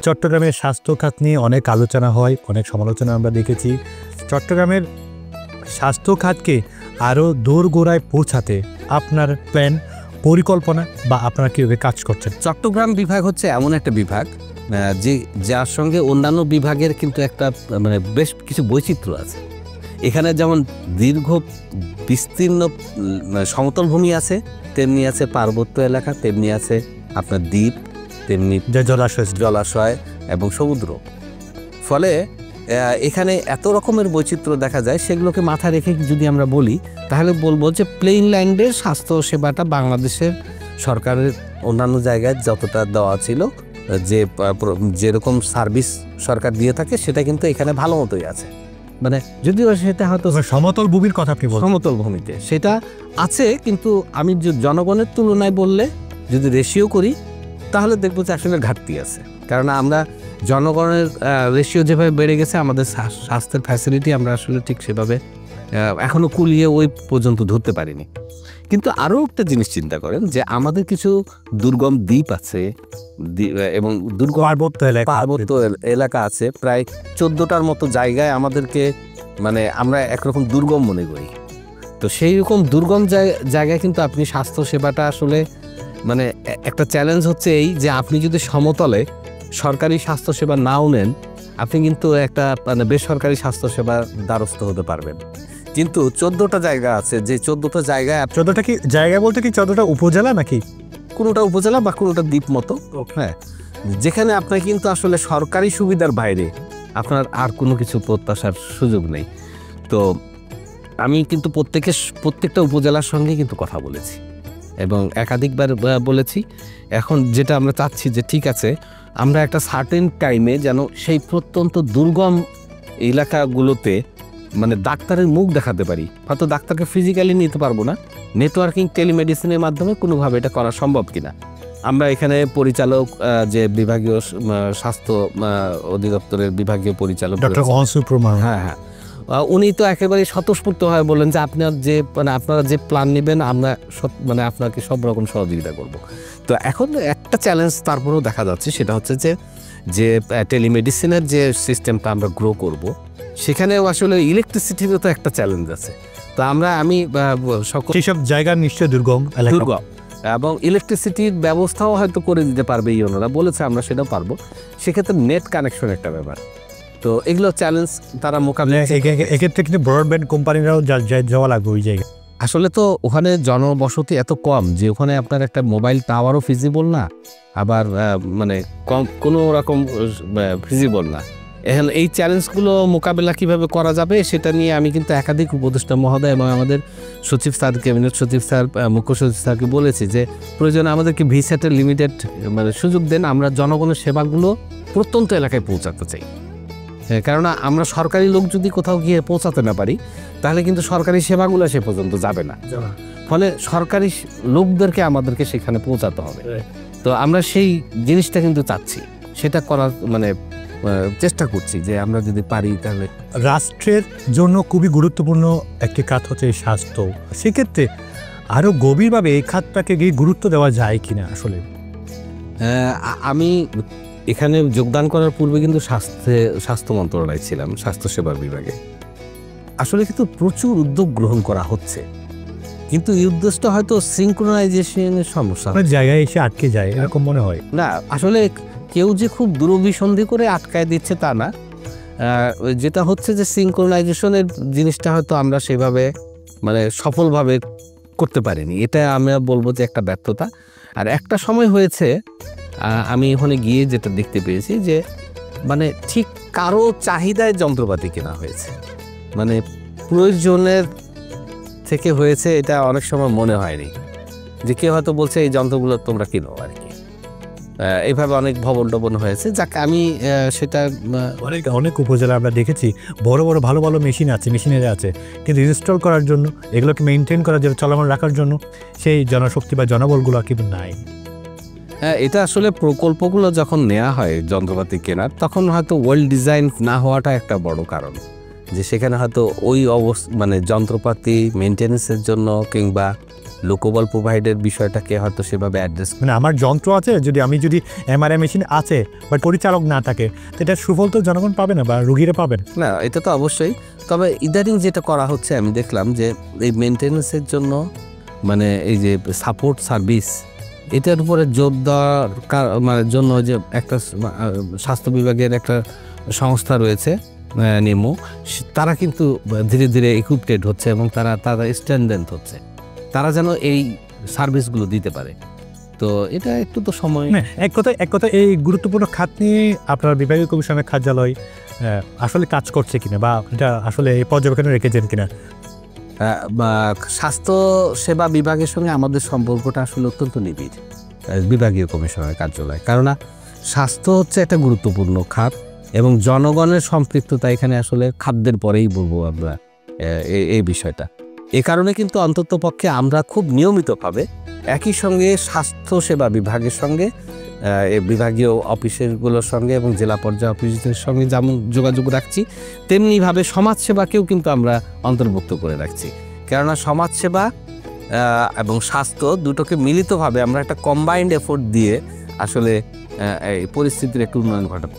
চট্টগ্রামের স্বাস্থ্য খাত নিয়ে অনেক আলোচনা হয়, অনেক সমালোচনা আমরা দেখেছি। চট্টগ্রামের স্বাস্থ্য খাতকে আরও দোরগোড়ায় পৌঁছাতে আপনার প্ল্যান, পরিকল্পনা বা আপনারা কীভাবে কাজ করছেন? চট্টগ্রাম বিভাগ হচ্ছে এমন একটা বিভাগ যার সঙ্গে অন্যান্য বিভাগের কিন্তু একটা মানে বেশ কিছু বৈচিত্র্য আছে। এখানে যেমন দীর্ঘ বিস্তীর্ণ সমতল ভূমি আছে, তেমনি আছে পার্বত্য এলাকা, তেমনি আছে আপনার দ্বীপ, তেমনি জলাশয় এবং সমুদ্র। ফলে এখানে এত রকমের বৈচিত্র্য দেখা যায়। সেগুলোকে মাথায় রেখে যদি আমরা বলি তাহলে বলবো যে প্লেইন ল্যান্ডের স্বাস্থ্য সেবাটা বাংলাদেশের সরকারের অন্যান্য জায়গায় যতটা দেওয়া ছিল, যেরকম সার্ভিস সরকার দিয়ে থাকে সেটা কিন্তু এখানে ভালো মতোই আছে। মানে যদিও সেটা হয়তো সমতল ভূমির কথা আপনি বলছেন, সমতল ভূমিতে সেটা আছে, কিন্তু আমি জনগণের তুলনায় বললে যদি রেশিও করি তাহলে দেখবো যে আসলে ঘাটতি আছে। কারণ আমরা জনগণের রেশিও যেভাবে বেড়ে গেছে, আমাদের স্বাস্থ্যের ফ্যাসিলিটি আমরা আসলে ঠিক সেভাবে এখনও কুলিয়ে ওই পর্যন্ত ধরতে পারিনি। কিন্তু আরও একটা জিনিস চিন্তা করেন যে আমাদের কিছু দুর্গম দ্বীপ আছে এবং দুর্গম পার্বত্য এলাকা আছে, প্রায় 14টার মতো জায়গায় আমাদেরকে মানে আমরা একরকম দুর্গম মনে করি। তো সেই রকম দুর্গম জায়গায় কিন্তু আপনি স্বাস্থ্য সেবাটা আসলে মানে একটা চ্যালেঞ্জ হচ্ছে এই যে আপনি যদি সমতলে সরকারি স্বাস্থ্যসেবা নাও নেন, আপনি কিন্তু একটা মানে বেসরকারি স্বাস্থ্যসেবার দ্বারস্থ হতে পারবেন। কিন্তু 14টা জায়গা আছে, যে 14টা জায়গায় 14টা কি জায়গা বলতে কি 14টা উপজেলা নাকি? কোনোটা উপজেলা বা কোনোটা দ্বীপ মতো, হ্যাঁ, যেখানে আপনার কিন্তু আসলে সরকারি সুবিধার বাইরে আপনার আর কোনো কিছু প্রত্যাশার সুযোগ নেই। তো আমি কিন্তু প্রত্যেকটা উপজেলার সঙ্গে কিন্তু কথা বলেছি এবং একাধিকবার বলেছি। এখন যেটা আমরা চাচ্ছি যে ঠিক আছে, আমরা একটা সার্টেন টাইমে যেন সেই প্রত্যন্ত দুর্গম এলাকাগুলোতে মানে ডাক্তারের মুখ দেখাতে পারি। হয়তো ডাক্তারকে ফিজিক্যালি নিতে পারবো না, নেটওয়ার্কিং টেলিমেডিসিনের মাধ্যমে কোনোভাবে এটা করা সম্ভব কিনা। আমরা এখানে পরিচালক, যে বিভাগীয় স্বাস্থ্য অধিদপ্তরের বিভাগীয় পরিচালক হ্যাঁ, উনি তো একেবারে স্বতঃস্ফূর্ত হয়ে বললেন যে আপনার যে মানে আপনারা যে প্ল্যান নেবেন আমরা মানে আপনাকে সব রকম সহযোগিতা করব। তো এখন একটা চ্যালেঞ্জ তারপরেও দেখা যাচ্ছে, সেটা হচ্ছে যে টেলিমেডিসিনের যে সিস্টেমটা আমরা গ্রো করব, সেখানেও আসলে ইলেকট্রিসিটিরও তো একটা চ্যালেঞ্জ আছে। তো আমি সব জায়গা নিশ্চয়ই দুর্গম এবং ইলেকট্রিসিটির ব্যবস্থাও হয়তো করে দিতে পারবে ওনারা বলেছে, আমরা সেটাও পারবো। সেক্ষেত্রে নেট কানেকশন একটা ব্যাপার। তো এগুলো চ্যালেঞ্জ তারা মোকাবিলা, এক্ষেত্রে কিন্তু ব্রডব্যান্ড কোম্পানিরাও যাওয়া লাগবে ওই জায়গায়। আসলে তো ওখানে জনবসতি এত কম যে ওখানে আপনার একটা মোবাইল টাওয়ারও ফিজিবল না, আবার মানে কম কোনো রকম ফিজিবল না। এখন এই চ্যালেঞ্জগুলো মোকাবেলা কিভাবে করা যাবে সেটা নিয়ে আমি কিন্তু একাধিক উপদেষ্টা মহোদয় এবং আমাদের সচিব স্যার, ক্যাবিনেট সচিব স্যার, মুখ্য সচিব স্যারকে বলেছি যে প্রয়োজনে আমাদেরকে ভিসেটের লিমিটেড মানে সুযোগ দেন, আমরা জনগণের সেবাগুলো প্রত্যন্ত এলাকায় পৌঁছাতে চাই। কেননা আমরা সরকারি লোক যদি কোথাও গিয়ে পৌঁছাতে না পারি তাহলে কিন্তু সরকারি সেবাগুলো সে পর্যন্ত যাবে না। ফলে সরকারি লোকদেরকে আমাদেরকে সেখানে পৌঁছাতে হবে। তো আমরা সেই জিনিসটা কিন্তু চাচ্ছি, সেটা করার মানে চেষ্টা করছি যে আমরা যদি পারি তাহলে। রাষ্ট্রের জন্য খুবই গুরুত্বপূর্ণ একটি খাত হচ্ছে স্বাস্থ্য। সেক্ষেত্রে আরও গভীরভাবে এই খাতটাকে গিয়ে গুরুত্ব দেওয়া যায় কিনা? আসলে আমি এখানে যোগদান করার পূর্বে কিন্তু স্বাস্থ্য মন্ত্রণালয় ছিলাম, স্বাস্থ্যসেবার বিভাগে। আসলে কিন্তু প্রচুর উদ্যোগ গ্রহণ করা হচ্ছে, কিন্তু এই উদ্দেশ্যটা হয়তো সিনক্রোনাইজেশনের সমস্যা, জায়গায় এসে আটকে যায় এরকম মনে হয় না। আসলে কেউ যে খুব দূরভিসন্ধি করে আটকায় দিচ্ছে তা না, যেটা হচ্ছে যে সিনক্রোনাইজেশনের জিনিসটা হয়তো আমরা সেভাবে মানে সফলভাবে করতে পারিনি। এটা আমরা বলবো যে একটা ব্যর্থতা। আর একটা সময় হয়েছে আমি ওখানে গিয়ে যেটা দেখতে পেয়েছি যে মানে ঠিক কারো চাহিদায় যন্ত্রপাতি কেনা হয়েছে, মানে প্রয়োজনের থেকে হয়েছে, এটা অনেক সময় মনে হয়নি যে কেউ হয়তো বলছে এই যন্ত্রগুলো তোমরা কিনো আর কি। এইভাবে অনেক ভবন টবন হয়েছে, যাকে আমি সেটা অনেক উপজেলা আমরা দেখেছি বড় বড় ভালো ভালো মেশিন আছে, মেশিনারি আছে, কিন্তু ইনস্টল করার জন্য, এগুলোকে মেনটেন করার জন্য, চলমান রাখার জন্য সেই জনশক্তি বা জনবলগুলো কিন্তু নাই। হ্যাঁ, এটা আসলে প্রকল্পগুলো যখন নেওয়া হয় যন্ত্রপাতি কেনার, তখন হয়তো ওয়েল ডিজাইন না হওয়াটা একটা বড় কারণ, যে সেখানে হয়তো ওই মানে যন্ত্রপাতি মেনটেন্যান্সের জন্য কিংবা লোকবল প্রোভাইডের বিষয়টাকে হয়তো সেভাবে অ্যাড্রেস। মানে আমার যন্ত্র আছে, আমি যদি এমআরআই মেশিন আছে বাট পরিচালক না থাকে, তো এটা সুফল তো জনগণ পাবে না বা রোগীরা পাবেন না, এটা তো অবশ্যই। তবে ইদানিং যেটা করা হচ্ছে আমি দেখলাম যে এই মেনটেন্যান্সের জন্য মানে এই যে সাপোর্ট সার্ভিস এটার উপরে জোর দেওয়ার মানে জন্য যে একটা স্বাস্থ্য বিভাগের একটা সংস্থা রয়েছে নেমো, তারা কিন্তু ধীরে ধীরে ইকুইপড হচ্ছে এবং তারা স্ট্যান্ডার্ড হচ্ছে, তারা যেন এই সার্ভিসগুলো দিতে পারে। তো এটা একটু তো সময়। এক কথা এই গুরুত্বপূর্ণ খাত নিয়ে আপনার বিভাগীয় কমিশনের কার্যালয় আসলে কাজ করছে কিনা বা এটা আসলে এই পর্যবেক্ষণে রেখেছেন কিনা? স্বাস্থ্য সেবা বিভাগের সঙ্গে আমাদের সম্পর্কটা আসলে অত্যন্ত নিবিড় বিভাগীয় কমিশনের কার্যালয়, কারণ স্বাস্থ্য হচ্ছে একটা গুরুত্বপূর্ণ খাত এবং জনগণের সম্পৃক্ততা এখানে আসলে খাদ্যের পরেই বলবো আমরা এই বিষয়টা। এ কারণে কিন্তু অন্তত পক্ষে আমরা খুব নিয়মিতভাবে একই সঙ্গে স্বাস্থ্য সেবা বিভাগের সঙ্গে বিভাগীয় অফিসগুলোর সঙ্গে এবং জেলা পর্যায়ে অফিসের সঙ্গে যেমন যোগাযোগ রাখছি, তেমনিভাবে সমাজসেবাকেও কিন্তু আমরা অন্তর্ভুক্ত করে রাখছি। কেননা সমাজসেবা এবং স্বাস্থ্য দুটোকে মিলিতভাবে আমরা একটা কম্বাইন্ড এফোর্ট দিয়ে আসলে এই পরিস্থিতির একটু উন্নয়ন ঘটাবো।